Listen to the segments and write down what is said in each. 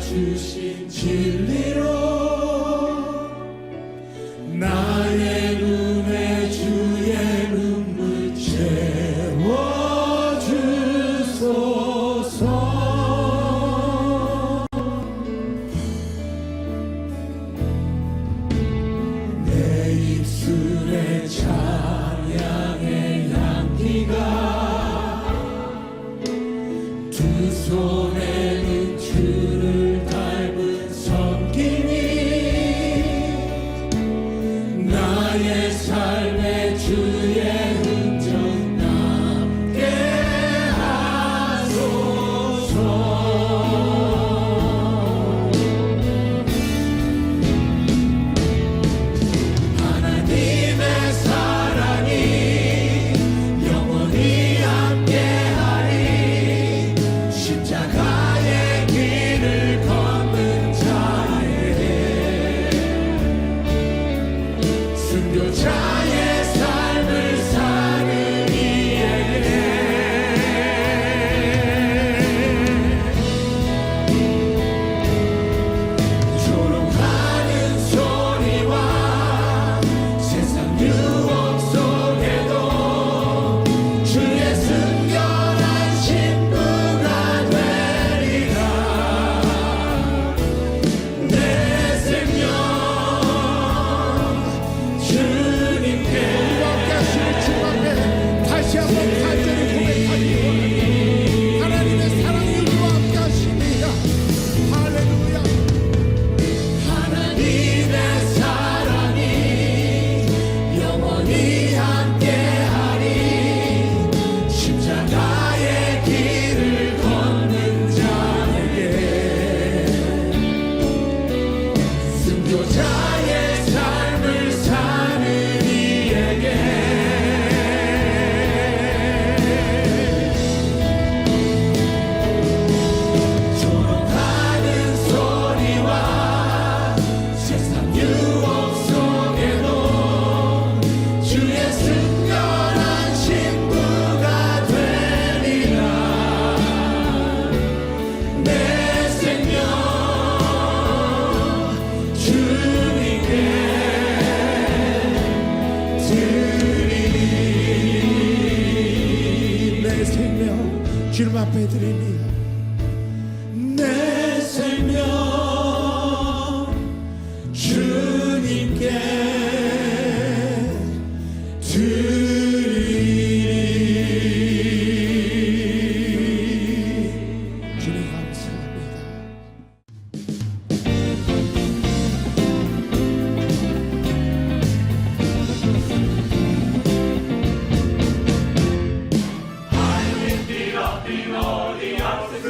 주신 진리로 나의 눈에 주의 눈물 채워주소서. 내 입술에 찬양의 향기가 두 손에는 주를 닮은 섬김이 나의 삶에 주의 흔적 남게 하소서. 하나님의 사랑이 영원히 함께하리. 십자가의 길을 걷는 자에게 순교자의 삶을 사는 이에게 조롱하는 소리와 세상 유혹 속에도 주의 순결한 신부가 되리라. 내 생명 주님께 함께 하시는 주 앞에 다시 한번 간절히 고백하기 원합니다. 하나님의 사랑이 우리와 함께 하십니다. 할렐루야. 하나님의 사랑이 영원히 함께하리. 십자가의 길을 걷는 자에게 순교자의 삶을 사는 이에게 조롱하는 소리와 세상 유혹 속에도 주의 순결한 신부가 되리라. 내 생명 주님께 드리리. 내 생명 주님 앞에 드립니다. 내 생명 주님께 드리리. 주님 감사합니다. I lift thee up in all the earth.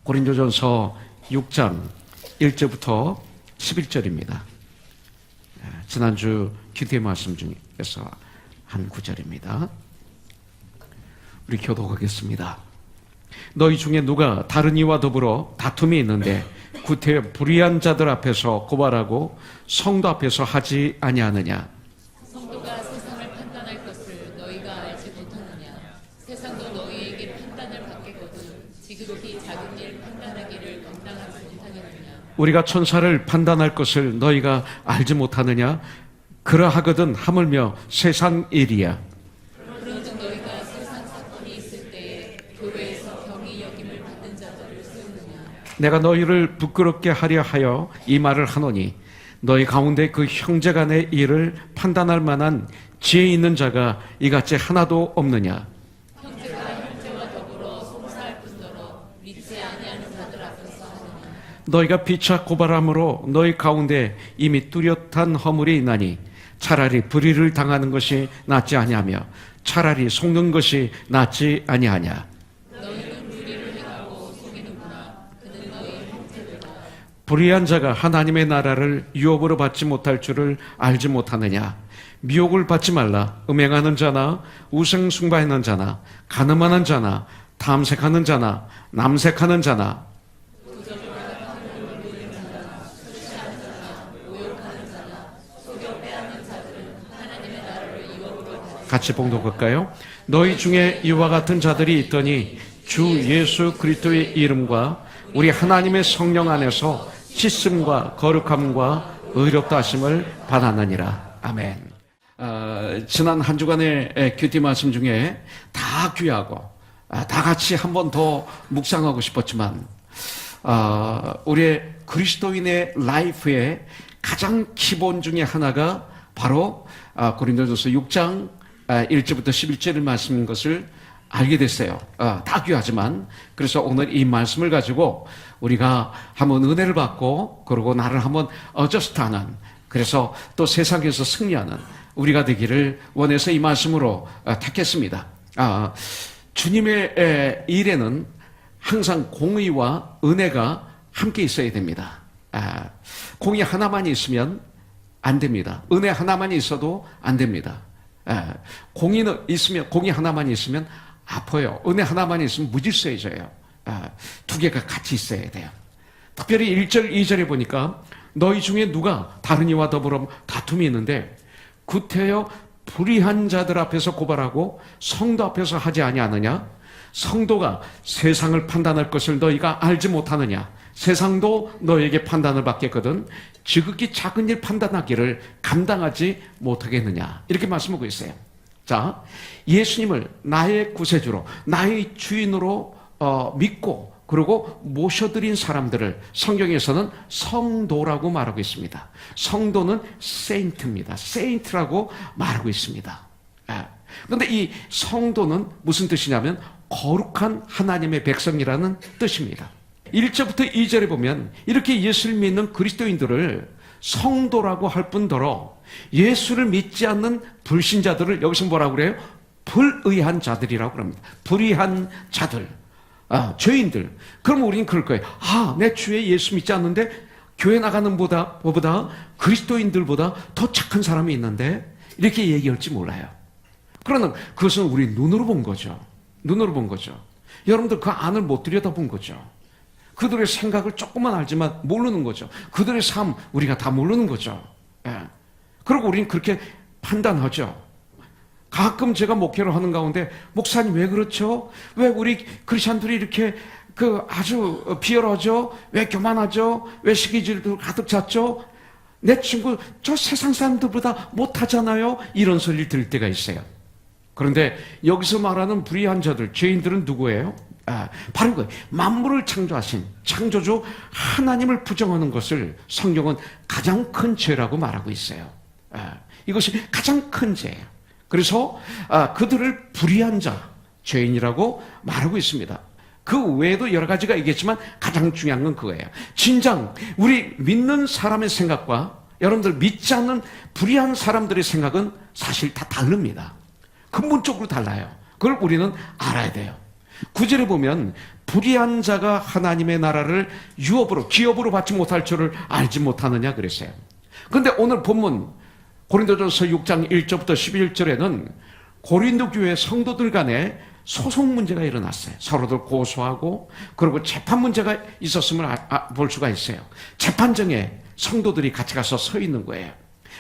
고린도전서 6장 1절부터 11절입니다. 지난주 기도의 말씀 중에서 한 구절입니다. 우리 교독하겠습니다. 너희 중에 누가 다른 이와 더불어 다툼이 있는데 구태여 불의한 자들 앞에서 고발하고 성도 앞에서 하지 아니하느냐? 성도가 세상을 판단할 것을 너희가 알지 못하느냐? 세상도 너희에게 판단을 받겠거든 지극히 작은 일 판단하기를 감당하지 못하겠느냐? 우리가 천사를 판단할 것을 너희가 알지 못하느냐? 그러하거든 하물며 세상 일이야. 그런즉 너희가 세상 사건이 있을 때에 교회에서 경히 여김을 받는 자들을 세우느냐? 내가 너희를 부끄럽게 하려 하여 이 말을 하노니 너희 가운데 그 형제간의 일을 판단할 만한 지혜 있는 자가 이같이 하나도 없느냐? 형제가 형제와 더불어 송사할 뿐더러 믿지 아니하는 자들 앞에서 하느냐? 너희가 피차 고발함으로 너희 가운데 이미 뚜렷한 허물이 있나니 차라리 불의를 당하는 것이 낫지 아니하며 차라리 속는 것이 낫지 아니하냐? 너희는 불의를 행하고 속이는구나. 그는 너희 형제들아. 불의한 자가 하나님의 나라를 유업으로 받지 못할 줄을 알지 못하느냐? 미혹을 받지 말라. 음행하는 자나 우상 숭배하는 자나 간음하는 자나 탐색하는 자나 남색하는 자나 같이 봉독할까요? 너희 중에 이와 같은 자들이 있더니 주 예수 그리스도의 이름과 우리 하나님의 성령 안에서 씻음과 거룩함과 의롭다 하심을 받았느니라. 아멘. 지난 한 주간의 큐티 말씀 중에 다 귀하고 다 같이 한 번 더 묵상하고 싶었지만 우리의 그리스도인의 라이프의 가장 기본 중에 하나가 바로 고린도전서 6장 1절부터 11절을 말씀인 것을 알게 됐어요. 다 귀하지만 그래서 오늘 이 말씀을 가지고 우리가 한번 은혜를 받고 그리고 나를 한번 어저스트하는 그래서 또 세상에서 승리하는 우리가 되기를 원해서 이 말씀으로 택했습니다. 주님의 일에는 항상 공의와 은혜가 함께 있어야 됩니다. 공의 하나만 있으면 안 됩니다. 은혜 하나만 있어도 안 됩니다. 공의는 있으면 공의 하나만 있으면 아파요. 은혜 하나만 있으면 무질서해져요. 두 개가 같이 있어야 돼요. 특별히 1절, 2절에 보니까 너희 중에 누가 다른 이와 더불어 다툼이 있는데 구태여 불의한 자들 앞에서 고발하고 성도 앞에서 하지 아니하느냐? 성도가 세상을 판단할 것을 너희가 알지 못하느냐? 세상도 너에게 판단을 받겠거든 지극히 작은 일 판단하기를 감당하지 못하겠느냐 이렇게 말씀하고 있어요. 자, 예수님을 나의 구세주로 나의 주인으로 믿고 그리고 모셔드린 사람들을 성경에서는 성도라고 말하고 있습니다. 성도는 세인트입니다. 세인트라고 말하고 있습니다. 그런데 이 성도는 무슨 뜻이냐면 거룩한 하나님의 백성이라는 뜻입니다. 1절부터 2절에 보면 이렇게 예수를 믿는 그리스도인들을 성도라고 할 뿐더러 예수를 믿지 않는 불신자들을 여기서 뭐라고 그래요? 불의한 자들이라고 합니다. 불의한 자들, 죄인들. 그럼 우리는 그럴 거예요. 내 주에 예수 믿지 않는데 교회 나가는 보다 그리스도인들보다 더 착한 사람이 있는데 이렇게 얘기할지 몰라요. 그러나 그것은 우리 눈으로 본 거죠. 눈으로 본 거죠. 여러분들 그 안을 못 들여다본 거죠. 그들의 생각을 조금만 알지만 모르는 거죠. 그들의 삶 우리가 다 모르는 거죠. 그리고 우리는 그렇게 판단하죠. 가끔 제가 목회를 하는 가운데 목사님 왜 그렇죠? 왜 우리 크리스천들이 이렇게 아주 비열하죠? 왜 교만하죠? 왜 시기질도 가득 찼죠? 내 친구 저 세상 사람들보다 못하잖아요? 이런 소리를 들을 때가 있어요. 그런데 여기서 말하는 불의한 자들, 죄인들은 누구예요? 바로 거예요. 만물을 창조하신 창조주 하나님을 부정하는 것을 성경은 가장 큰 죄라고 말하고 있어요. 이것이 가장 큰 죄예요. 그래서 그들을 불의한 자, 죄인이라고 말하고 있습니다. 그 외에도 여러 가지가 있겠지만 가장 중요한 건 그거예요. 진정 우리 믿는 사람의 생각과 여러분들 믿지 않는 불의한 사람들의 생각은 사실 다 다릅니다. 근본적으로 달라요. 그걸 우리는 알아야 돼요. 9절에 보면 불의한 자가 하나님의 나라를 유업으로 기업으로 받지 못할 줄을 알지 못하느냐 그랬어요. 그런데 오늘 본문 고린도전서 6장 1절부터 11절에는 고린도 교회 성도들 간에 소송 문제가 일어났어요. 서로들 고소하고 그리고 재판 문제가 있었음을 볼 수가 있어요. 재판정에 성도들이 같이 가서 서 있는 거예요.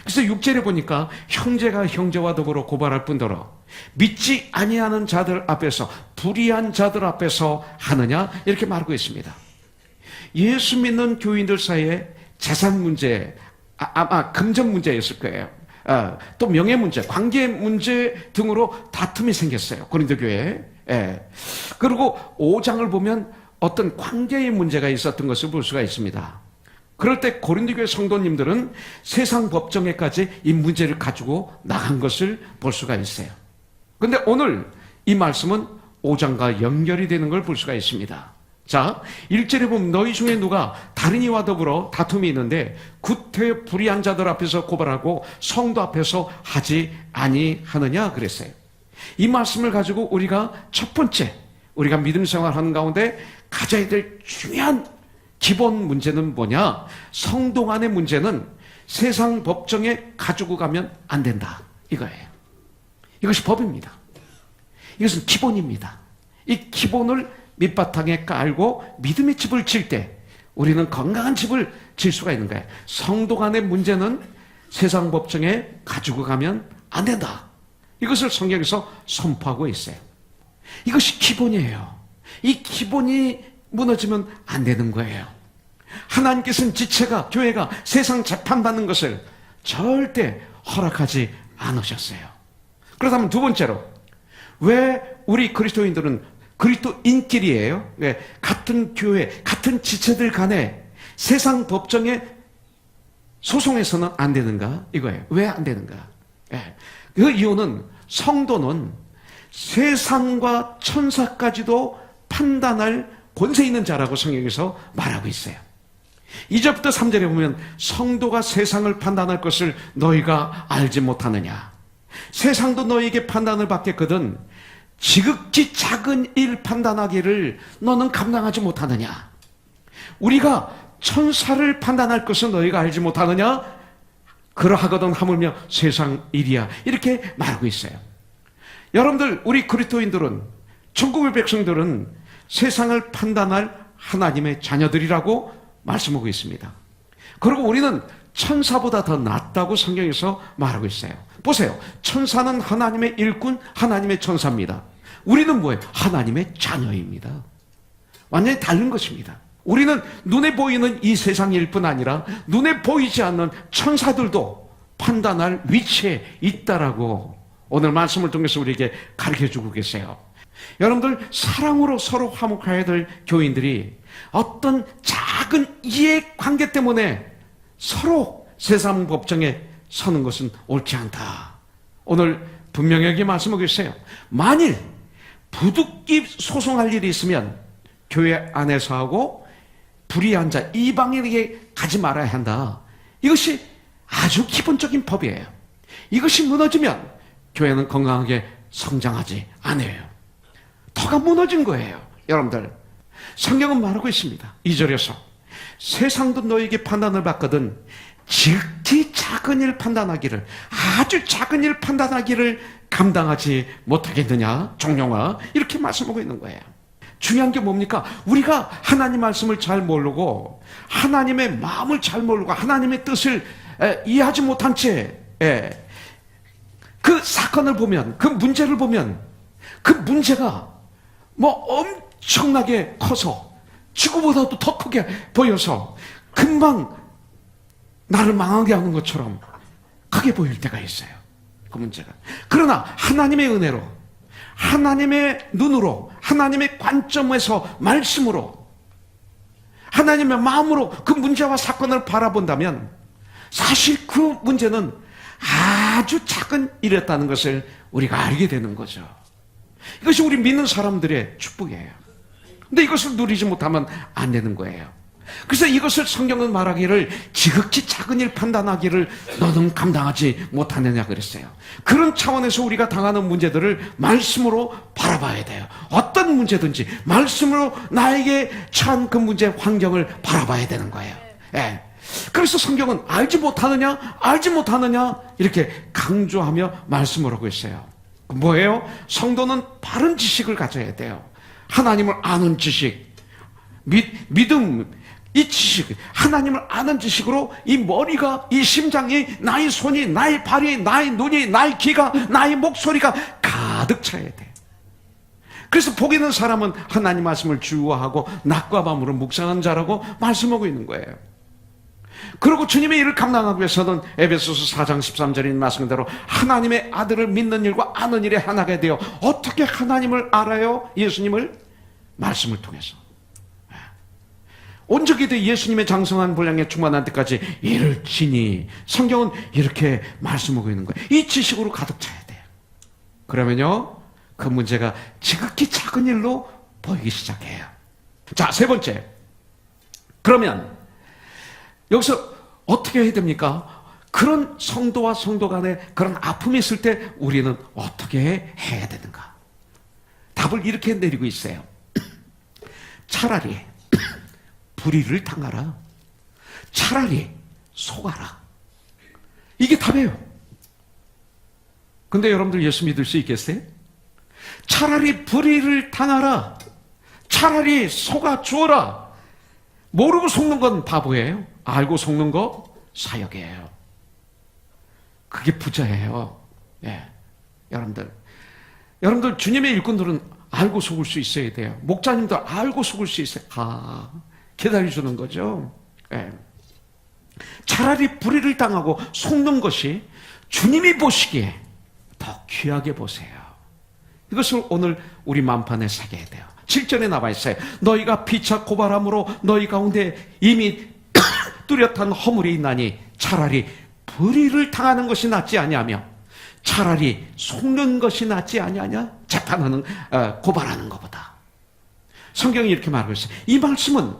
그래서 6절에 보니까 형제가 형제와 더불어 고발할 뿐더러 믿지 아니하는 자들 앞에서 불의한 자들 앞에서 하느냐 이렇게 말하고 있습니다. 예수 믿는 교인들 사이에 재산 문제, 아마 금전 문제였을 거예요. 또 명예 문제, 관계 문제 등으로 다툼이 생겼어요. 고린도 교회에. 그리고 5장을 보면 어떤 관계의 문제가 있었던 것을 볼 수가 있습니다. 그럴 때 고린도 교회 성도님들은 세상 법정에까지 이 문제를 가지고 나간 것을 볼 수가 있어요. 그런데 오늘 이 말씀은 5장과 연결이 되는 걸 볼 수가 있습니다. 자, 1절에 보면 너희 중에 누가 다른 이와 더불어 다툼이 있는데 구태 불의한 자들 앞에서 고발하고 성도 앞에서 하지 아니하느냐 그랬어요. 이 말씀을 가지고 우리가 첫 번째 우리가 믿음 생활하는 가운데 가져야 될 중요한 기본 문제는 뭐냐? 성도 간의 문제는 세상 법정에 가지고 가면 안 된다 이거예요. 이것이 법입니다. 이것은 기본입니다. 이 기본을 밑바탕에 깔고 믿음의 집을 칠 때 우리는 건강한 집을 질 수가 있는 거예요. 성도 간의 문제는 세상 법정에 가지고 가면 안 된다. 이것을 성경에서 선포하고 있어요. 이것이 기본이에요. 이 기본이 무너지면 안 되는 거예요. 하나님께서는 지체가, 교회가 세상 재판받는 것을 절대 허락하지 않으셨어요. 그렇다면 두 번째로, 왜 우리 그리스도인들은 그리스도인끼리예요? 왜 같은 교회, 같은 지체들 간에 세상 법정에 소송해서는 안 되는가? 이거예요. 왜 안 되는가? 그 이유는 성도는 세상과 천사까지도 판단할 권세 있는 자라고 성경에서 말하고 있어요. 2절부터 3절에 보면 성도가 세상을 판단할 것을 너희가 알지 못하느냐. 세상도 너희에게 판단을 받겠거든 지극히 작은 일 판단하기를 너는 감당하지 못하느냐. 우리가 천사를 판단할 것을 너희가 알지 못하느냐. 그러하거든 하물며 세상 일이야. 이렇게 말하고 있어요. 여러분들, 우리 그리스도인들은, 천국의 백성들은 세상을 판단할 하나님의 자녀들이라고 말씀하고 있습니다. 그리고 우리는 천사보다 더 낫다고 성경에서 말하고 있어요. 보세요. 천사는 하나님의 일꾼, 하나님의 천사입니다. 우리는 뭐예요? 하나님의 자녀입니다. 완전히 다른 것입니다. 우리는 눈에 보이는 이 세상일 뿐 아니라 눈에 보이지 않는 천사들도 판단할 위치에 있다라고 오늘 말씀을 통해서 우리에게 가르쳐주고 계세요. 여러분들, 사랑으로 서로 화목해야 될 교인들이 어떤 작은 이해관계 때문에 서로 세상 법정에 서는 것은 옳지 않다. 오늘 분명하게 말씀하고 있어요. 만일 부득이 소송할 일이 있으면 교회 안에서 하고 불의한 자, 이방인에게 가지 말아야 한다. 이것이 아주 기본적인 법이에요. 이것이 무너지면 교회는 건강하게 성장하지 않아요. 터가 무너진 거예요. 여러분들, 성경은 말하고 있습니다. 2절에서 세상도 너에게 판단을 받거든 지극히 작은 일 판단하기를, 아주 작은 일 판단하기를 감당하지 못하겠느냐 종룡아, 이렇게 말씀하고 있는 거예요. 중요한 게 뭡니까? 우리가 하나님 말씀을 잘 모르고 하나님의 마음을 잘 모르고 하나님의 뜻을 이해하지 못한 채 그 사건을 보면, 그 문제를 보면 그 문제가 뭐 엄청나게 커서 지구보다도 더 크게 보여서 금방 나를 망하게 하는 것처럼 크게 보일 때가 있어요. 그 문제가. 그러나 하나님의 은혜로, 하나님의 눈으로, 하나님의 관점에서, 말씀으로, 하나님의 마음으로 그 문제와 사건을 바라본다면 사실 그 문제는 아주 작은 일이었다는 것을 우리가 알게 되는 거죠. 이것이 우리 믿는 사람들의 축복이에요. 근데 이것을 누리지 못하면 안 되는 거예요. 그래서 이것을 성경은 말하기를 지극히 작은 일 판단하기를 너는 감당하지 못하느냐 그랬어요. 그런 차원에서 우리가 당하는 문제들을 말씀으로 바라봐야 돼요. 어떤 문제든지 말씀으로 나에게 처한 그 문제 환경을 바라봐야 되는 거예요. 예. 그래서 성경은 알지 못하느냐 이렇게 강조하며 말씀을 하고 있어요. 뭐예요? 성도는 바른 지식을 가져야 돼요. 하나님을 아는 지식, 믿음, 이 지식, 하나님을 아는 지식으로 이 머리가, 이 심장이, 나의 손이, 나의 발이, 나의 눈이, 나의 귀가, 나의 목소리가 가득 차야 돼. 그래서 복 있는 사람은 하나님 말씀을 주워하고 낮과 밤으로 묵상한 자라고 말씀하고 있는 거예요. 그리고 주님의 일을 감당하기 위해서는 에베소서 4장 13절인 말씀대로 하나님의 아들을 믿는 일과 아는 일에 하나가 되어 어떻게 하나님을 알아요? 예수님을? 말씀을 통해서. 온전히 예수님의 장성한 분량에 충만한 때까지 이를 지니 성경은 이렇게 말씀하고 있는 거예요. 이 지식으로 가득 차야 돼요. 그러면요 그 문제가 지극히 작은 일로 보이기 시작해요. 자, 세 번째, 그러면 여기서 어떻게 해야 됩니까? 그런 성도와 성도 간에 그런 아픔이 있을 때 우리는 어떻게 해야 되는가? 답을 이렇게 내리고 있어요. 차라리 불의를 당하라. 차라리 속아라. 이게 답이에요. 근데 여러분들 예수 믿을 수 있겠어요? 차라리 불의를 당하라. 차라리 속아 주어라. 모르고 속는 건 바보예요. 알고 속는 거 사역이에요. 그게 부자예요. 예. 여러분들 주님의 일꾼들은 알고 속을 수 있어야 돼요. 목자님도 알고 속을 수 있어요. 기다려주는 거죠. 예. 차라리 불의를 당하고 속는 것이 주님이 보시기에 더 귀하게 보세요. 이것을 오늘 우리 만판에 새겨야 돼요. 7절에 나와 있어요. 너희가 피차 고발함으로 너희 가운데 이미 뚜렷한 허물이 있나니 차라리 불의를 당하는 것이 낫지 아니하며 차라리 속는 것이 낫지 아니하냐? 재판하는 고발하는 것보다. 성경이 이렇게 말하고 있어요. 이 말씀은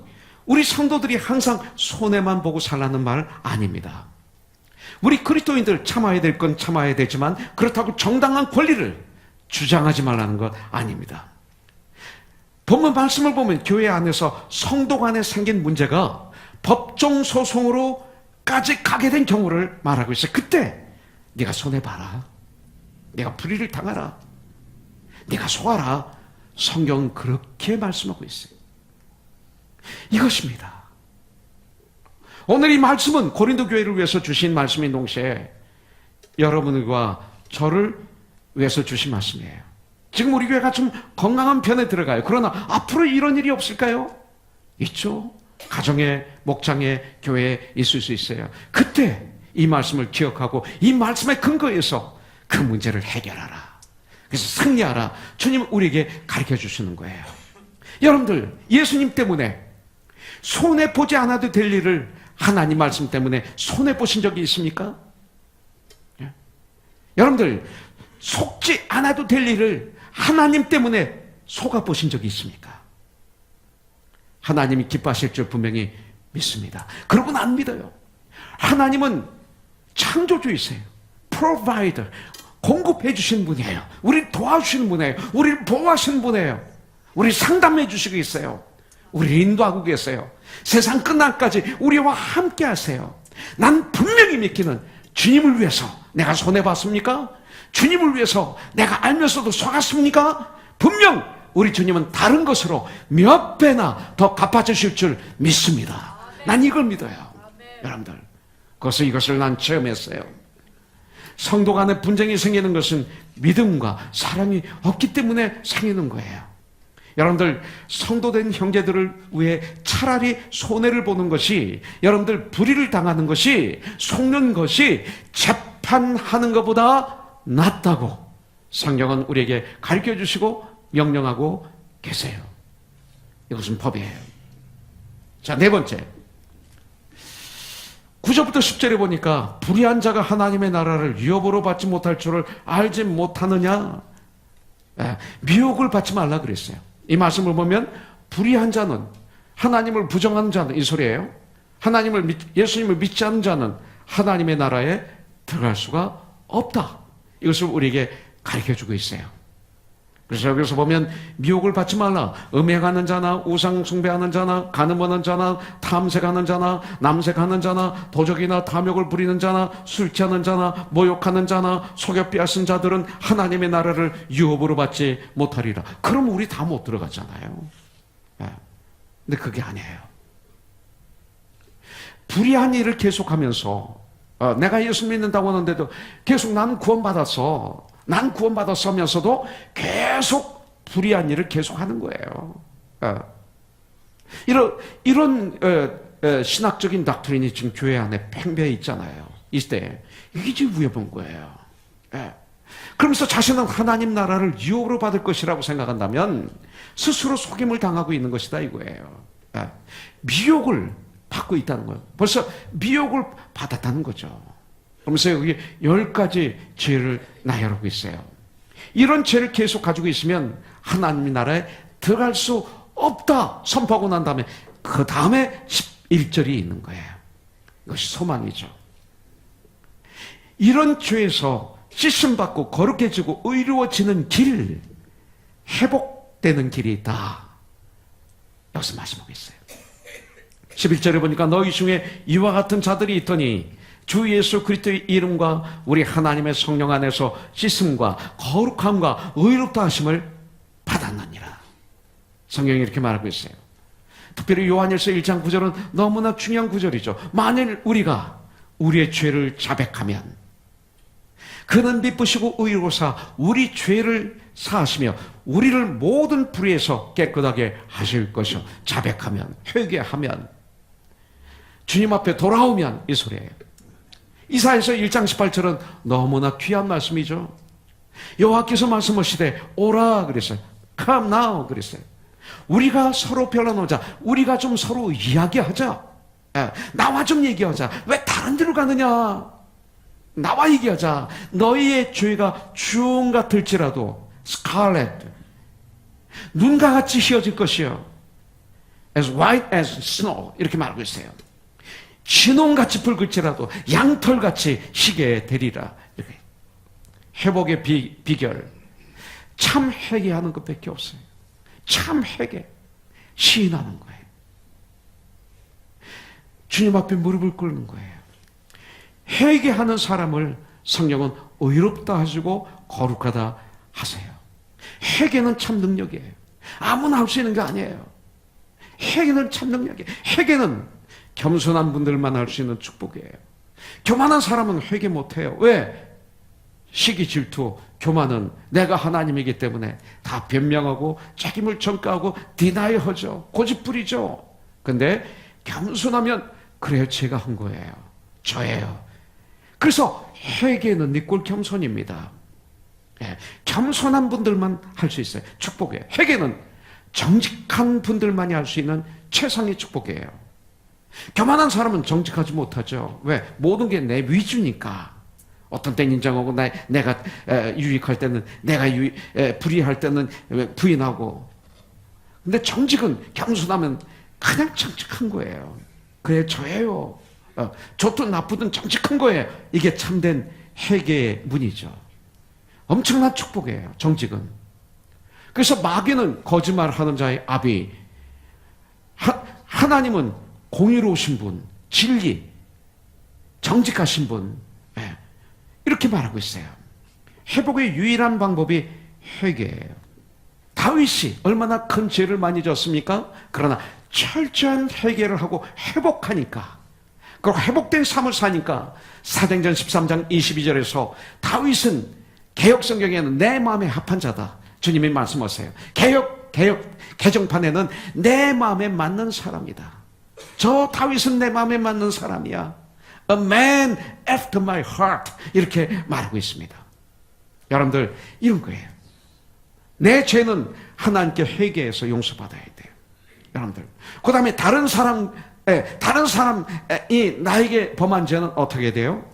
우리 성도들이 항상 손해만 보고 살라는 말 아닙니다. 우리 그리스도인들 참아야 될 건 참아야 되지만 그렇다고 정당한 권리를 주장하지 말라는 것 아닙니다. 본문 말씀을 보면 교회 안에서 성도 간에 생긴 문제가 법정 소송으로까지 가게 된 경우를 말하고 있어요. 그때 네가 손해봐라. 네가 불의를 당하라. 네가 속아라. 성경은 그렇게 말씀하고 있어요. 이것입니다. 오늘 이 말씀은 고린도 교회를 위해서 주신 말씀인 동시에 여러분과 저를 위해서 주신 말씀이에요. 지금 우리 교회가 좀 건강한 편에 들어가요. 그러나 앞으로 이런 일이 없을까요? 있죠. 가정에, 목장에, 교회에 있을 수 있어요. 그때 이 말씀을 기억하고 이 말씀의 근거에서 그 문제를 해결하라. 그래서 승리하라. 주님 우리에게 가르쳐 주시는 거예요. 여러분들 예수님 때문에 손해보지 않아도 될 일을 하나님 말씀 때문에 손해보신 적이 있습니까? 예? 여러분들 속지 않아도 될 일을 하나님 때문에 속아보신 적이 있습니까? 하나님이 기뻐하실 줄 분명히 믿습니다. 그러고 안 믿어요. 하나님은 창조주이세요. Provider, 공급해 주신 분이에요. 우리를 도와주시는 분이에요. 우리를 보호하시는 분이에요. 우리 상담해 주시고 있어요. 우리를 인도하고 계세요. 세상 끝날까지 우리와 함께 하세요. 난 분명히 믿기는 주님을 위해서 내가 손해봤습니까? 주님을 위해서 내가 알면서도 속았습니까? 분명 우리 주님은 다른 것으로 몇 배나 더 갚아주실 줄 믿습니다. 난 이걸 믿어요. 여러분들 그래서 이것을 난 체험했어요. 성도 간에 분쟁이 생기는 것은 믿음과 사랑이 없기 때문에 생기는 거예요. 여러분들 성도된 형제들을 위해 차라리 손해를 보는 것이, 여러분들 불의를 당하는 것이, 속는 것이 재판하는 것보다 낫다고 성경은 우리에게 가르쳐 주시고 명령하고 계세요. 이것은 법이에요. 자, 네 번째, 9절부터 10절에 보니까 불의한 자가 하나님의 나라를 유업으로 받지 못할 줄을 알지 못하느냐. 미혹을 받지 말라 그랬어요. 이 말씀을 보면 불의한 자는 하나님을 부정하는 자는 이 소리예요. 예수님을 믿지 않는 자는 하나님의 나라에 들어갈 수가 없다. 이것을 우리에게 가르쳐주고 있어요. 그래서 여기서 보면 미혹을 받지 말라. 음행하는 자나 우상 숭배하는 자나 간음하는 자나 탐색하는 자나 남색하는 자나 도적이나 탐욕을 부리는 자나 술 취하는 자나 모욕하는 자나 속여 빼앗은 자들은 하나님의 나라를 유업으로 받지 못하리라. 그럼 우리 다 못 들어가잖아요. 근데 그게 아니에요. 불의한 일을 계속하면서 내가 예수 믿는다고 하는데도 계속 나는 구원받았어. 난 구원받았으면서도 계속 불의한 일을 계속하는 거예요. 이런 신학적인 닥트린이 지금 교회 안에 팽배해 있잖아요. 이때 이게 지금 위험한 거예요. 그러면서 자신은 하나님 나라를 유업으로 받을 것이라고 생각한다면 스스로 속임을 당하고 있는 것이다 이거예요. 미혹을 받고 있다는 거예요. 벌써 미혹을 받았다는 거죠. 그러면서 여기 10가지 죄를 나열하고 있어요. 이런 죄를 계속 가지고 있으면 하나님 나라에 들어갈 수 없다 선포하고 난 다음에 그 다음에 11절이 있는 거예요. 이것이 소망이죠. 이런 죄에서 씻음받고 거룩해지고 의로워지는 길, 회복되는 길이 있다. 여기서 말씀하고 있어요. 11절에 보니까 너희 중에 이와 같은 자들이 있더니 주 예수 그리스도의 이름과 우리 하나님의 성령 안에서 씻음과 거룩함과 의롭다 하심을 받았느니라. 성경이 이렇게 말하고 있어요. 특별히 요한일서 1장 9절은 너무나 중요한 구절이죠. 만일 우리가 우리의 죄를 자백하면 그는 미쁘시고 의로우사 우리 죄를 사하시며 우리를 모든 불의에서 깨끗하게 하실 것이요. 자백하면, 회개하면, 주님 앞에 돌아오면 이 소리예요. 이사야서 1장 18절은 너무나 귀한 말씀이죠. 여호와께서 말씀하시되 오라 그랬어요. Come now 그랬어요. 우리가 서로 변화놓자. 우리가 좀 서로 이야기하자. 나와 좀 얘기하자. 왜 다른 데로 가느냐. 나와 얘기하자. 너희의 죄가 주홍 같을지라도 스칼렛 눈과 같이 희어질 것이요. As white as snow 이렇게 말하고 있어요. 진홍같이 붉을지라도 양털같이 희게 되리라. 이렇게. 회복의 비결 참 회개하는 것밖에 없어요. 참 회개 시인하는 거예요. 주님 앞에 무릎을 꿇는 거예요. 회개하는 사람을 성령은 의롭다 하시고 거룩하다 하세요. 회개는 참 능력이에요. 아무나 할 수 있는 게 아니에요. 회개는 참 능력이에요. 회개는 겸손한 분들만 할 수 있는 축복이에요. 교만한 사람은 회개 못해요. 왜? 시기 질투, 교만은 내가 하나님이기 때문에 다 변명하고 책임을 전가하고 디나이하죠. 고집부리죠. 근데 겸손하면 그래요. 제가 한 거예요. 저예요. 그래서 회개는 니꼴 겸손입니다. 겸손한 분들만 할 수 있어요. 축복이에요. 회개는 정직한 분들만이 할 수 있는 최상의 축복이에요. 교만한 사람은 정직하지 못하죠. 왜? 모든 게 내 위주니까. 어떤 때는 인정하고 내가 유익할 때는 내가 불이할 때는 부인하고. 근데 정직은 겸손하면 그냥 정직한 거예요. 그래 저예요. 좋든 나쁘든 정직한 거예요. 이게 참된 회개의 문이죠. 엄청난 축복이에요. 정직은. 그래서 마귀는 거짓말하는 자의 아비. 하나님은 공의로우신 분, 진리, 정직하신 분. 이렇게 말하고 있어요. 회복의 유일한 방법이 회개예요. 다윗이 얼마나 큰 죄를 많이 졌습니까? 그러나 철저한 회개를 하고 회복하니까, 그리고 회복된 삶을 사니까 사도행전 13장 22절에서 다윗은 개혁성경에는 내 마음에 합한 자다. 주님이 말씀하세요. 개정판에는 내 마음에 맞는 사람이다. 저 다윗은 내 마음에 맞는 사람이야. A man after my heart 이렇게 말하고 있습니다. 여러분들 이런 거예요. 내 죄는 하나님께 회개해서 용서받아야 돼요. 여러분들. 그 다음에 다른 사람이 나에게 범한 죄는 어떻게 돼요?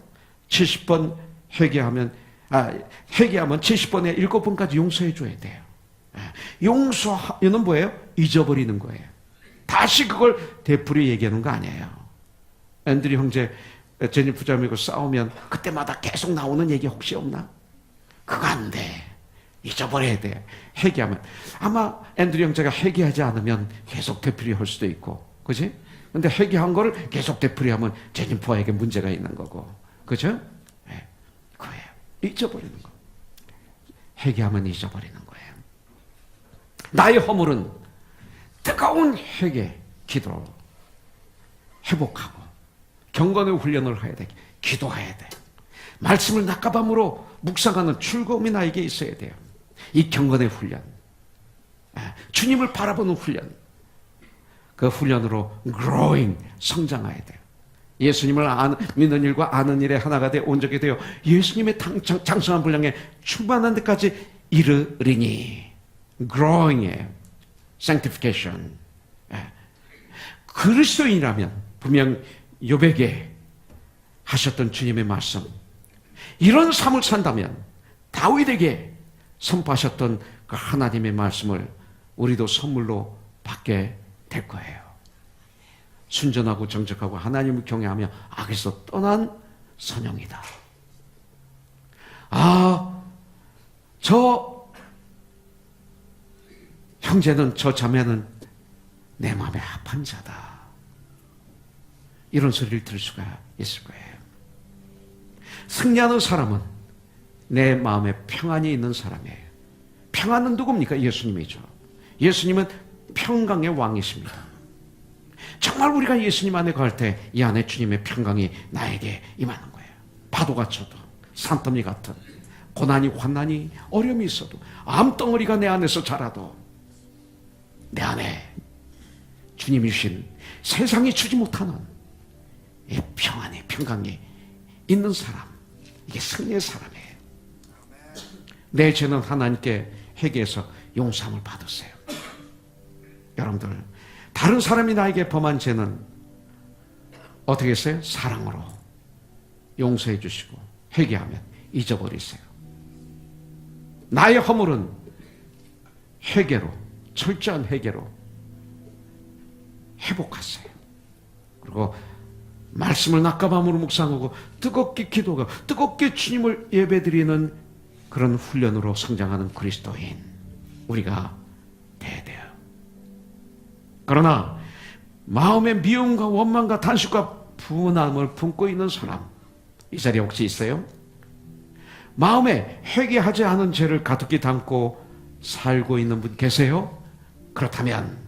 70번 회개하면 70번에 7번까지 용서해 줘야 돼요. 용서는 뭐예요? 잊어버리는 거예요. 다 다시 그걸 되풀이 얘기하는 거 아니에요. 앤드류 형제 제니프 자매고 싸우면 그때마다 계속 나오는 얘기 혹시 없나? 그거 안 돼. 잊어버려야 돼. 회개하면. 아마 앤드류 형제가 회개하지 않으면 계속 되풀이 할 수도 있고, 그지? 근데 회개한 거를 계속 되풀이하면 제니퍼에게 문제가 있는 거고, 그죠? 네. 그거예요. 잊어버리는 거. 회개하면 잊어버리는 거예요. 나의 허물은 뜨거운 회개, 기도로 회복하고 경건의 훈련을 해야 돼. 기도해야 돼. 말씀을 낮과 밤으로 묵상하는 즐거움이 나에게 있어야 돼요. 이 경건의 훈련, 주님을 바라보는 훈련, 그 훈련으로 growing, 성장해야 돼요. 예수님을 믿는 일과 아는 일에 하나가 되어 온전히 되어 예수님의 장성한 분량에 충만한 데까지 이르리니 growing이에요. sanctification. 그리스도인이라면 분명 욥에게 하셨던 주님의 말씀, 이런 삶을 산다면 다윗에게 선포하셨던 그 하나님의 말씀을 우리도 선물로 받게 될 거예요. 순전하고 정직하고 하나님을 경외하며 악에서 떠난 선영이다. 저 형제는, 저 자매는 내 마음에 합한 자다. 이런 소리를 들을 수가 있을 거예요. 승리하는 사람은 내 마음에 평안이 있는 사람이에요. 평안은 누굽니까? 예수님이죠. 예수님은 평강의 왕이십니다. 정말 우리가 예수님 안에 갈 때 이 안에 주님의 평강이 나에게 임하는 거예요. 파도가 쳐도, 산더미 같은 고난이, 환난이, 어려움이 있어도, 암덩어리가 내 안에서 자라도 내 안에 주님이 주신 세상이 주지 못하는 이 평안이, 평강이 있는 사람, 이게 승리의 사람이에요. 내 죄는 하나님께 회개해서 용서함을 받으세요. 여러분들, 다른 사람이 나에게 범한 죄는 어떻게 했어요? 사랑으로 용서해 주시고 회개하면 잊어버리세요. 나의 허물은 회개로, 철저한 회개로 회복하세요. 그리고 말씀을 낮과 밤으로 묵상하고 뜨겁게 기도하고 뜨겁게 주님을 예배드리는 그런 훈련으로 성장하는 그리스도인 우리가 돼야 돼요. 그러나 마음의 미움과 원망과 단식과 분함을 품고 있는 사람, 이 자리에 혹시 있어요? 마음에 회개하지 않은 죄를 가득히 담고 살고 있는 분 계세요? 그렇다면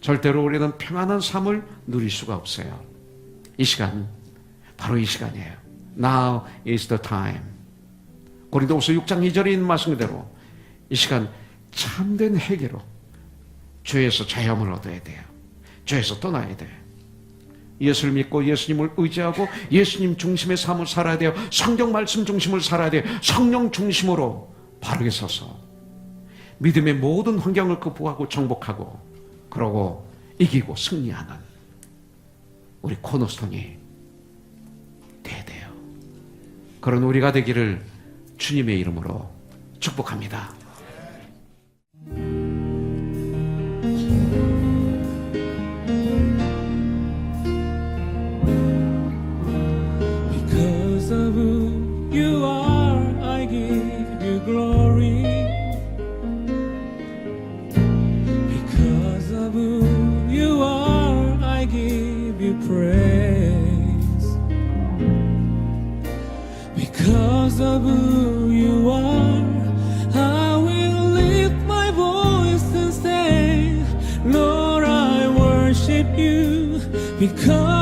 절대로 우리는 평안한 삶을 누릴 수가 없어요. 이 시간, 바로 이 시간이에요. Now is the time. 고린도후서 6장 2절에 있는 말씀 그대로 이 시간 참된 회개로 죄에서 자유함을 얻어야 돼요. 죄에서 떠나야 돼요. 예수를 믿고 예수님을 의지하고 예수님 중심의 삶을 살아야 돼요. 성경 말씀 중심을 살아야 돼요. 성령 중심으로 바르게 서서 믿음의 모든 환경을 극복하고 정복하고 그러고 이기고 승리하는 우리 코너스톤이 돼야 돼요. 그런 우리가 되기를 주님의 이름으로 축복합니다. Because of who you are, I give you glory. Because of who you are, I give you praise. Because of who you are, I will lift my voice and say, Lord, I worship you because